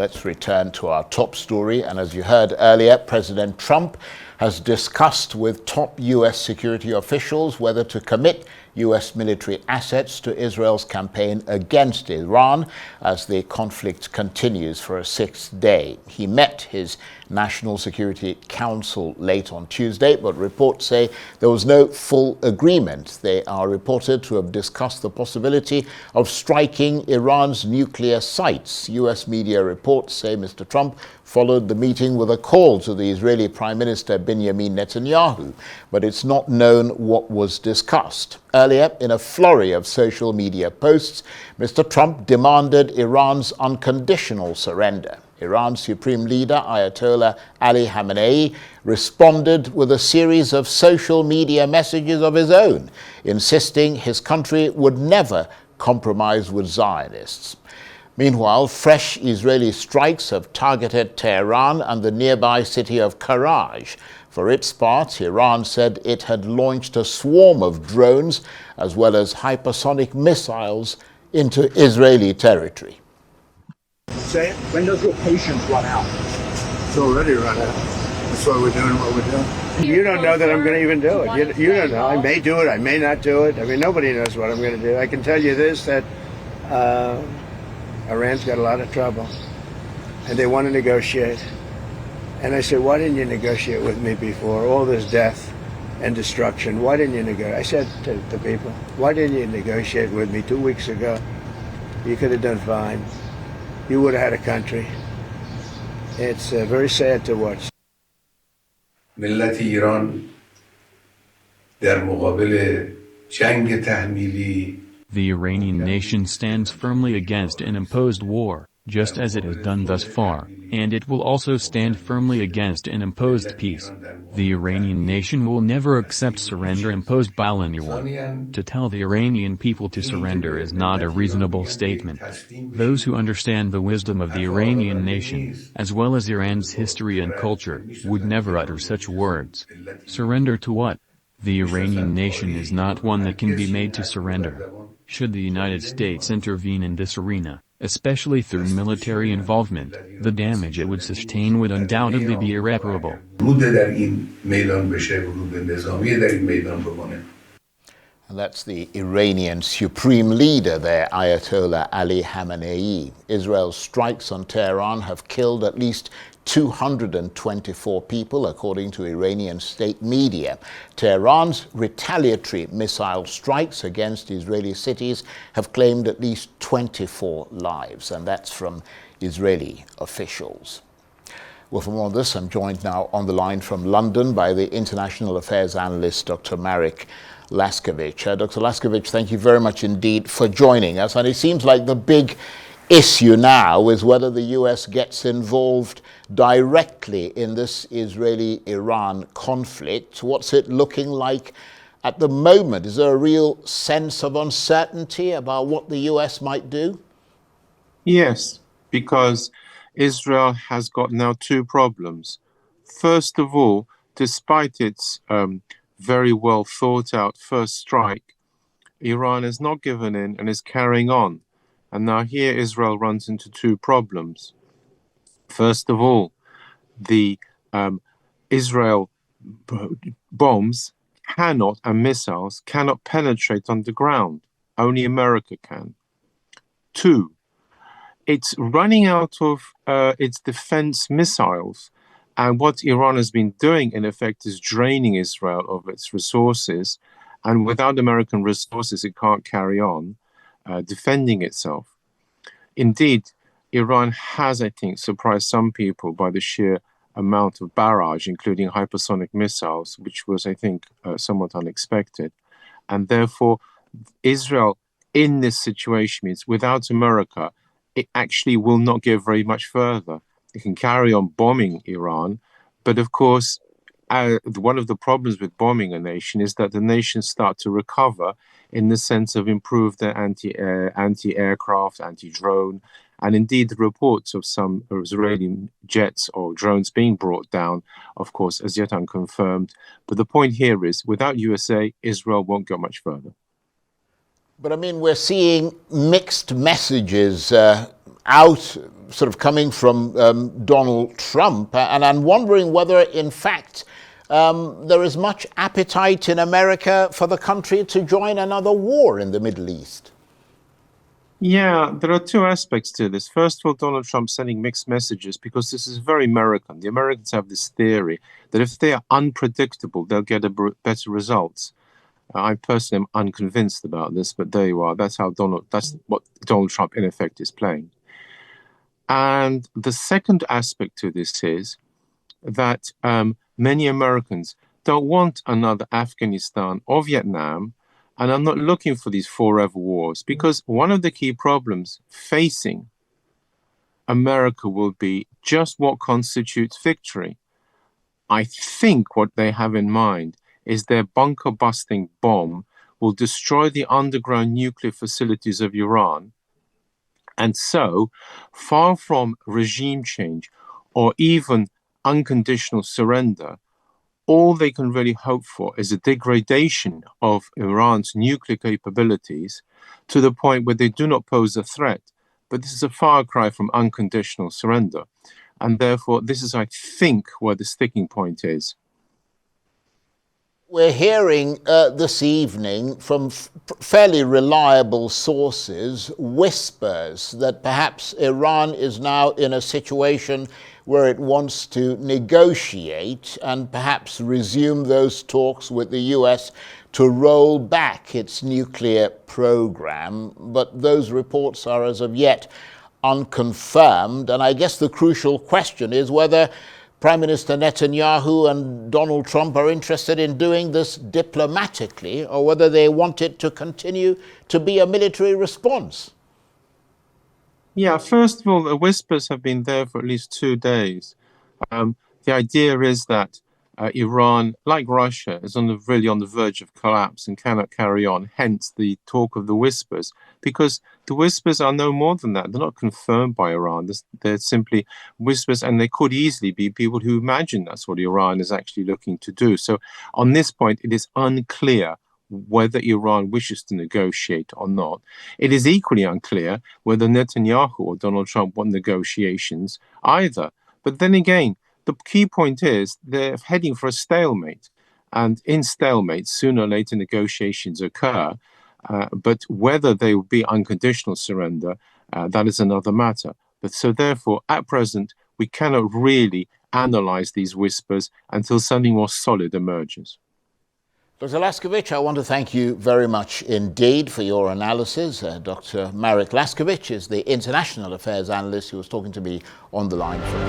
let's return to our top story. And as you heard earlier, President Trump has discussed with top U.S. security officials whether to commit U.S. military assets to Israel's campaign against Iran as the conflict continues for a sixth day. He met his National Security Council late on Tuesday, but reports say there was no full agreement. They are reported to have discussed the possibility of striking Iran's nuclear sites. U.S. media reports say Mr. Trump followed the meeting with a call to the Israeli Prime Minister Benjamin Netanyahu, but it's not known what was discussed. Earlier, in a flurry of social media posts, Mr. Trump demanded Iran's unconditional surrender. Iran's supreme leader, Ayatollah Ali Khamenei, responded with a series of social media messages of his own, insisting his country would never compromise with Zionists. Meanwhile, fresh Israeli strikes have targeted Tehran and the nearby city of Karaj. For its part, Iran said it had launched a swarm of drones as well as hypersonic missiles into Israeli territory. Say it. When does your patience run out? It's already run out. That's why we're doing what we're doing. You don't know that I'm going to even do it. You don't know. I may do it. I may not do it. I mean, nobody knows what I'm going to do. I can tell you this, that Iran's got a lot of trouble, and they want to negotiate. And I said, why didn't you negotiate with me before? All this death and destruction. Why didn't you negotiate? I said to the people, why didn't you negotiate with me 2 weeks ago? You could have done fine. You would have had a country. It's very sad to watch. ملت ایران در مقابل جنگ تحمیلی The Iranian nation stands firmly against an imposed war, just as it has done thus far, and it will also stand firmly against an imposed peace. The Iranian nation will never accept surrender imposed by anyone. To tell the Iranian people to surrender is not a reasonable statement. Those who understand the wisdom of the Iranian nation, as well as Iran's history and culture, would never utter such words. Surrender to what? The Iranian nation is not one that can be made to surrender. Should the United States intervene in this arena, especially through military involvement, the damage it would sustain would undoubtedly be irreparable. And that's the Iranian supreme leader there, Ayatollah Ali Khamenei. Israel's strikes on Tehran have killed at least 224 people, according to Iranian state media. Tehran's retaliatory missile strikes against Israeli cities have claimed at least 24 lives, and that's from Israeli officials. Well, for more on this, I'm joined now on the line from London by the international affairs analyst, Dr. Marek Laskiewicz. Dr. Laskiewicz, thank you very much indeed for joining us. And it seems like the big issue now is whether the U.S. gets involved directly in this Israeli-Iran conflict. What's it looking like at the moment? Is there a real sense of uncertainty about what the U.S. might do? Yes, because Israel has got now two problems. First of all, despite its very well thought out first strike, Iran has not given in and is carrying on. And now here Israel runs into two problems. First of all, the Israel bombs cannot, and missiles cannot penetrate underground. Only America can. Two, it's running out of its defense missiles. And what Iran has been doing, in effect, is draining Israel of its resources. And without American resources, it can't carry on defending itself. Indeed, Iran has, I think, surprised some people by the sheer amount of barrage, including hypersonic missiles, which was, I think, somewhat unexpected. And therefore, Israel in this situation means without America, it actually will not get very much further. It can carry on bombing Iran, but of course, one of the problems with bombing a nation is that the nations start to recover in the sense of improve their anti-aircraft, anti-drone, and indeed the reports of some Israeli jets or drones being brought down, of course, as yet unconfirmed. But the point here is, without USA, Israel won't go much further. But I mean, we're seeing mixed messages out sort of coming from Donald Trump, and I'm wondering whether, in fact, there is much appetite in America for the country to join another war in the Middle East. Yeah, there are two aspects to this. First of all, Donald Trump sending mixed messages because this is very American. The Americans have this theory that if they are unpredictable, they'll get better results. I personally am unconvinced about this, but there you are. That's what Donald Trump in effect is playing. And the second aspect to this is that many Americans don't want another Afghanistan or Vietnam, and I'm not looking for these forever wars, because one of the key problems facing America will be just what constitutes victory. I think what they have in mind is their bunker-busting bomb will destroy the underground nuclear facilities of Iran. And so, far from regime change or even unconditional surrender, all they can really hope for is a degradation of Iran's nuclear capabilities to the point where they do not pose a threat. But this is a far cry from unconditional surrender. And therefore, this is, I think, where the sticking point is. We're hearing this evening from fairly reliable sources whispers that perhaps Iran is now in a situation where it wants to negotiate and perhaps resume those talks with the US to roll back its nuclear program. But those reports are as of yet unconfirmed. And I guess the crucial question is whether Prime Minister Netanyahu and Donald Trump are interested in doing this diplomatically, or whether they want it to continue to be a military response. Yeah, first of all, the whispers have been there for at least 2 days. The idea is that Iran, like Russia, is really on the verge of collapse and cannot carry on, hence the talk of the whispers, because the whispers are no more than that. They're not confirmed by Iran. They're simply whispers, and they could easily be people who imagine that's what Iran is actually looking to do. So on this point, it is unclear whether Iran wishes to negotiate or not. It is equally unclear whether Netanyahu or Donald Trump want negotiations either. But then again, the key point is they're heading for a stalemate. And in stalemate, sooner or later negotiations occur. But whether they will be unconditional surrender, that is another matter. But so therefore, at present, we cannot really analyze these whispers until something more solid emerges. Dr. Laskiewicz, I want to thank you very much indeed for your analysis. Dr. Marek Laskiewicz is the International Affairs Analyst who was talking to me on the line from